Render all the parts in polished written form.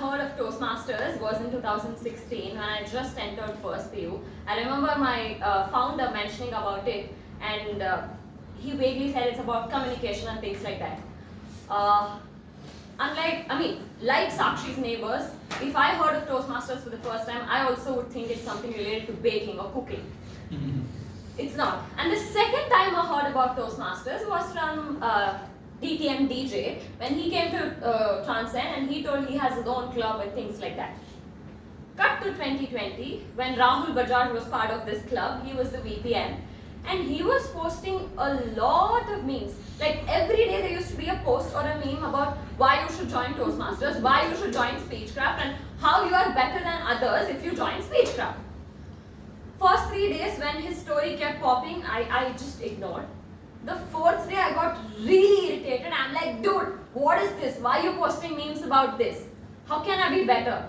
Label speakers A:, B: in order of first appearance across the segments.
A: heard of Toastmasters was in 2016 when I just entered first PU. I remember my founder mentioning about it, and he vaguely said it's about communication and things like that. Like Sakshi's neighbors, if I heard of Toastmasters for the first time, I also would think it's something related to baking or cooking. It's not. And the second time I heard about Toastmasters was from DTM DJ when he came to Transcend, and he told he has his own club and things like that. Cut to 2020 when Rahul Bajaj was part of this club. He was the VPN, and he was posting a lot of memes. Like every day there used to be a post or a meme about why you should join Toastmasters, why you should join Speechcraft, and how you are better than others if you join Speechcraft. First 3 days when his story kept popping, I just ignored. The fourth day I got really irritated. I'm like, dude, what is this? Why are you posting memes about this? How can I be better?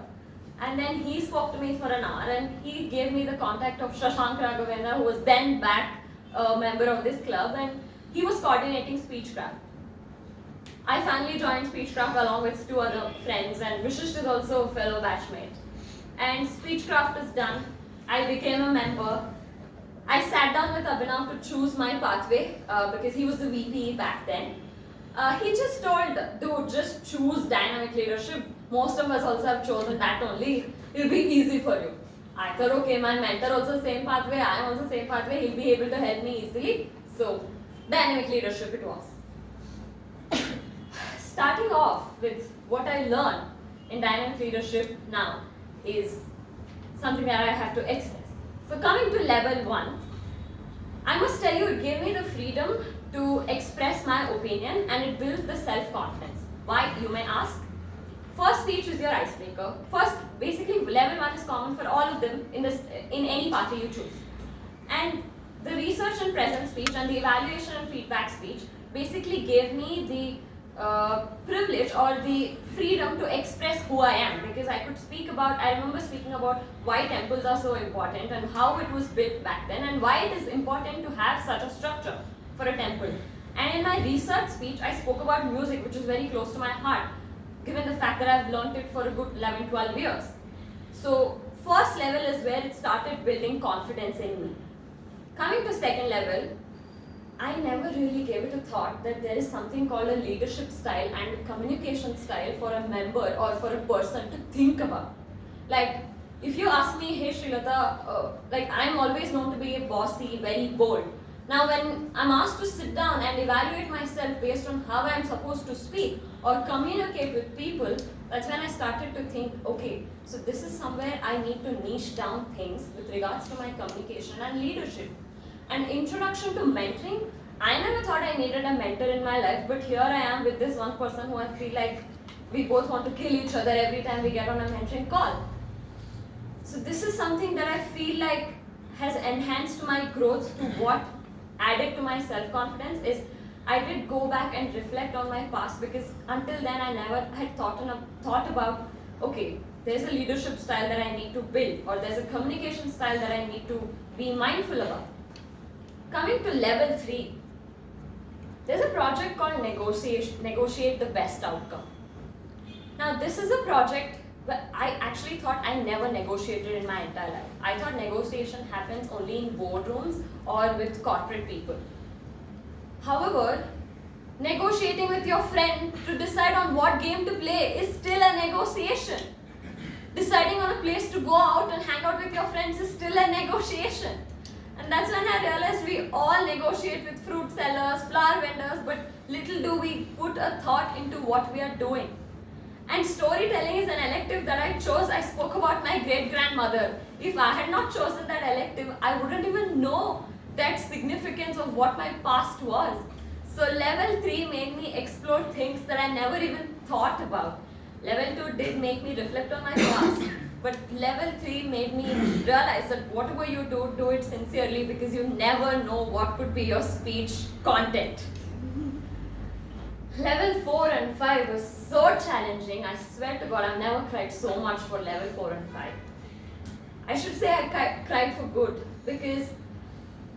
A: And then he spoke to me for an hour, and he gave me the contact of Shashank Raghavendra, who was then back a member of this club, and he was coordinating Speechcraft. I finally joined Speechcraft along with 2 other friends, and Vishisht is also a fellow batchmate. And Speechcraft is done. I became a member. I sat down with Abhinav to choose my pathway because he was the VP back then. He just told, dude, just choose dynamic leadership. Most of us also have chosen that only. It'll be easy for you. I thought, okay, my mentor also same pathway, I am also same pathway, he'll be able to help me easily. So, dynamic leadership it was. Starting off with what I learned in dynamic leadership now is something that I have to express. So coming to level 1, I must tell you it gave me the freedom to express my opinion, and it built the self-confidence. Why, you may ask? First speech is your icebreaker. First, basically level 1 is common for all of them in any party you choose. And the research and present speech and the evaluation and feedback speech basically gave me the privilege or the freedom to express who I am, because I remember speaking about why temples are so important and how it was built back then and why it is important to have such a structure for a temple. And in my research speech, I spoke about music, which is very close to my heart, given the fact that I've learned it for a good 11-12 years. So first level is where it started building confidence in me. Coming to second level, I never really gave it a thought that there is something called a leadership style and a communication style for a member or for a person to think about. Like, if you ask me, hey Sreelatha, I'm always known to be a bossy, very bold. Now when I'm asked to sit down and evaluate myself based on how I'm supposed to speak or communicate with people, that's when I started to think, okay, so this is somewhere I need to niche down things with regards to my communication and leadership. An introduction to mentoring, I never thought I needed a mentor in my life, but here I am with this one person who I feel like we both want to kill each other every time we get on a mentoring call. So this is something that I feel like has enhanced my growth. To what added to my self-confidence is I did go back and reflect on my past, because until then I never had thought about, okay, there's a leadership style that I need to build, or there's a communication style that I need to be mindful about. Coming to level 3, there's a project called Negotiate the Best Outcome. Now this is a project where I actually thought I never negotiated in my entire life. I thought negotiation happens only in boardrooms or with corporate people. However, negotiating with your friend to decide on what game to play is still a negotiation. Deciding on a place to go out and hang out with your friends is still a negotiation. And that's when I realized we all negotiate with fruit sellers, flower vendors, but little do we put a thought into what we are doing. And storytelling is an elective that I chose. I spoke about my great-grandmother. If I had not chosen that elective, I wouldn't even know that significance of what my past was. So level 3 made me explore things that I never even thought about. Level 2 did make me reflect on my past. But level 3 made me realize that whatever you do it sincerely, because you never know what could be your speech content. Level 4 and 5 was so challenging. I swear to God, I've never cried so much for level 4 and 5. I should say I cried for good, because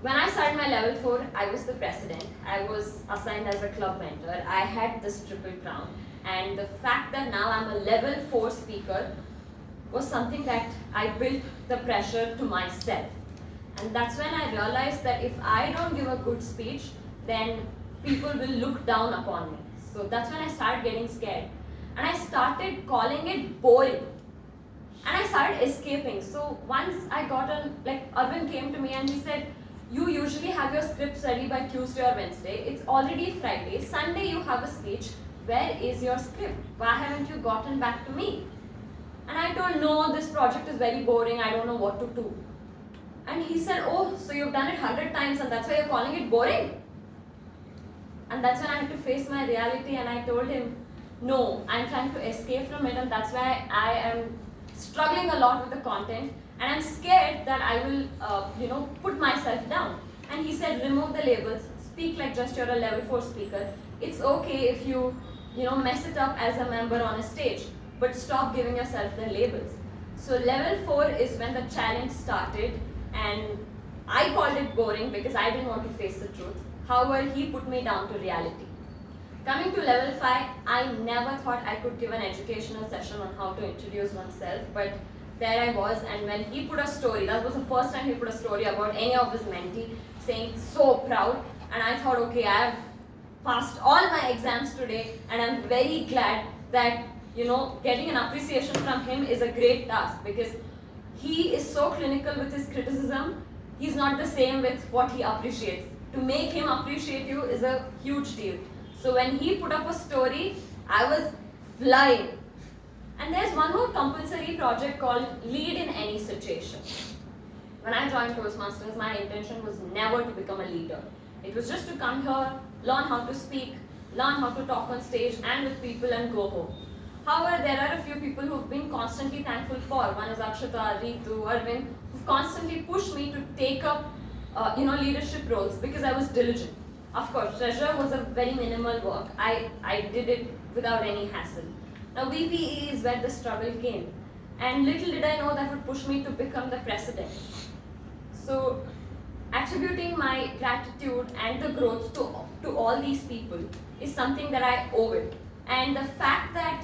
A: When I started my level 4, I was the president. I was assigned as a club mentor. I had this triple crown. And the fact that now I'm a level 4 speaker was something that I built the pressure to myself. And that's when I realized that if I don't give a good speech, then people will look down upon me. So that's when I started getting scared. And I started calling it boring. And I started escaping. So once I got on, like Arvind came to me and he said, you usually have your scripts ready by Tuesday or Wednesday. It's already Friday. Sunday you have a speech. Where is your script? Why haven't you gotten back to me? And I told, no, this project is very boring. I don't know what to do. And he said, oh, so you've done it 100 times and that's why you're calling it boring? And that's when I had to face my reality and I told him, no, I'm trying to escape from it and that's why I am struggling a lot with the content and I'm scared that I will, put myself down. And he said, remove the labels, speak like just you're a level 4 speaker. It's okay if you, mess it up as a member on a stage, but stop giving yourself the labels. So level 4 is when the challenge started and I called it boring because I didn't want to face the truth. However, he put me down to reality. Coming to level 5, I never thought I could give an educational session on how to introduce oneself, but there I was, and when he put a story, that was the first time he put a story about any of his mentee, saying so proud, and I thought, okay, I have passed all my exams today, and I'm very glad that, getting an appreciation from him is a great task, because he is so clinical with his criticism, he's not the same with what he appreciates. To make him appreciate you is a huge deal. So when he put up a story, I was flying. And there's one more compulsory project called Lead in Any Situation. When I joined Toastmasters, my intention was never to become a leader. It was just to come here, learn how to speak, learn how to talk on stage and with people and go home. However, there are a few people who've been constantly thankful for. One is Akshata, Ritu, Arvind, who've constantly pushed me to take up leadership roles because I was diligent. Of course, treasurer was a very minimal work. I did it without any hassle. Now VPE is where the struggle came. And little did I know that would push me to become the president. So attributing my gratitude and the growth to all these people is something that I owe it. And the fact that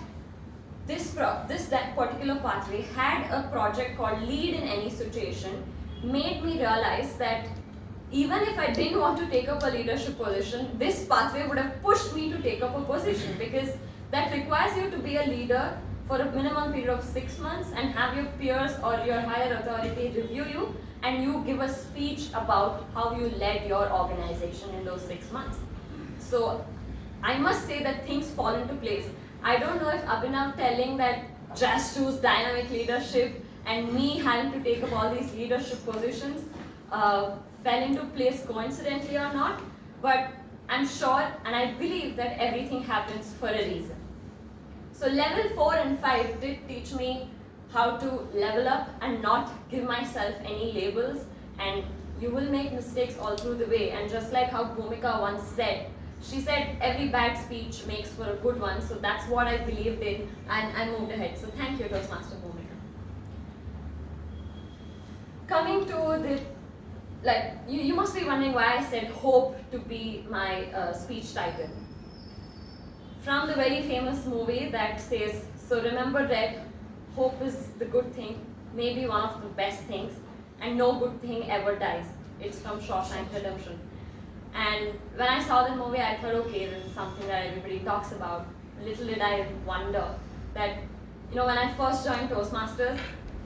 A: that particular pathway had a project called Lead in Any Situation made me realize that even if I didn't want to take up a leadership position, this pathway would have pushed me to take up a position, because that requires you to be a leader for a minimum period of 6 months and have your peers or your higher authority review you and you give a speech about how you led your organization in those 6 months. So I must say that things fall into place. I don't know if Abhinav telling that just choose dynamic leadership and me having to take up all these leadership positions fell into place coincidentally or not, but I'm sure and I believe that everything happens for a reason. So level 4 and 5 did teach me how to level up and not give myself any labels, and you will make mistakes all through the way. And just like how Bhumika once said, she said every bad speech makes for a good one, so that's what I believed in and I moved ahead. So thank you, Toastmaster Bhumika. Coming to you must be wondering why I said hope to be my speech title. From the very famous movie that says, so remember Red, hope is the good thing, maybe one of the best things, and no good thing ever dies. It's from Shawshank Redemption. And when I saw the movie, I thought, okay, this is something that everybody talks about. Little did I wonder that, when I first joined Toastmasters,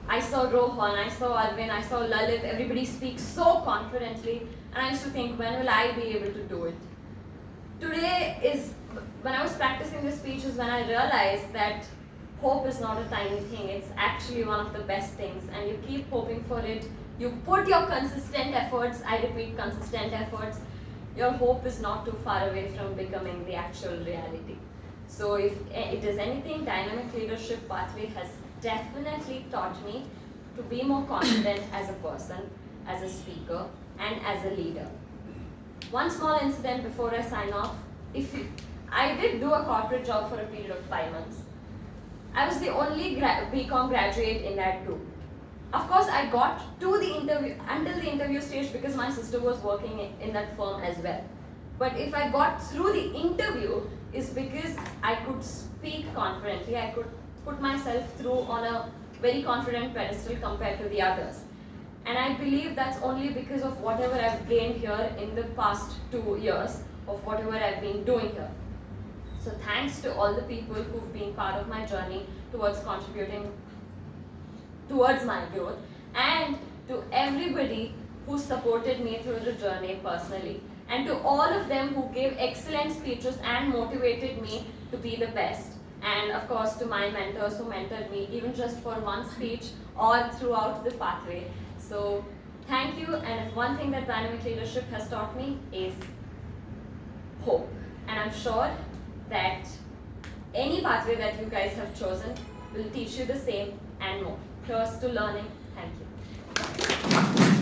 A: I saw Rohan, I saw Arvind, I saw Lalit, everybody speaks so confidently, and I used to think, when will I be able to do it? Today is, when I was practicing this speech, is when I realized that hope is not a tiny thing, it's actually one of the best things, and you keep hoping for it, you put your consistent efforts, I repeat, consistent efforts, your hope is not too far away from becoming the actual reality. So if it is anything, dynamic leadership pathway has definitely taught me to be more confident as a person, as a speaker, and as a leader. One small incident before I sign off. I did do a corporate job for a period of 5 months. I was the only BCom graduate in that group. Of course, I got to the interview until the interview stage because my sister was working in that firm as well. But if I got through the interview, is because I could speak confidently. I could put myself through on a very confident pedestal compared to the others. And I believe that's only because of whatever I've gained here in the past 2 years of whatever I've been doing here. So thanks to all the people who've been part of my journey towards contributing towards my growth, and to everybody who supported me through the journey personally, and to all of them who gave excellent speeches and motivated me to be the best, and of course to my mentors who mentored me even just for one speech or throughout the pathway. So thank you. And if one thing that dynamic leadership has taught me is hope, and I'm sure that any pathway that you guys have chosen will teach you the same and more. Here's to learning. Thank you.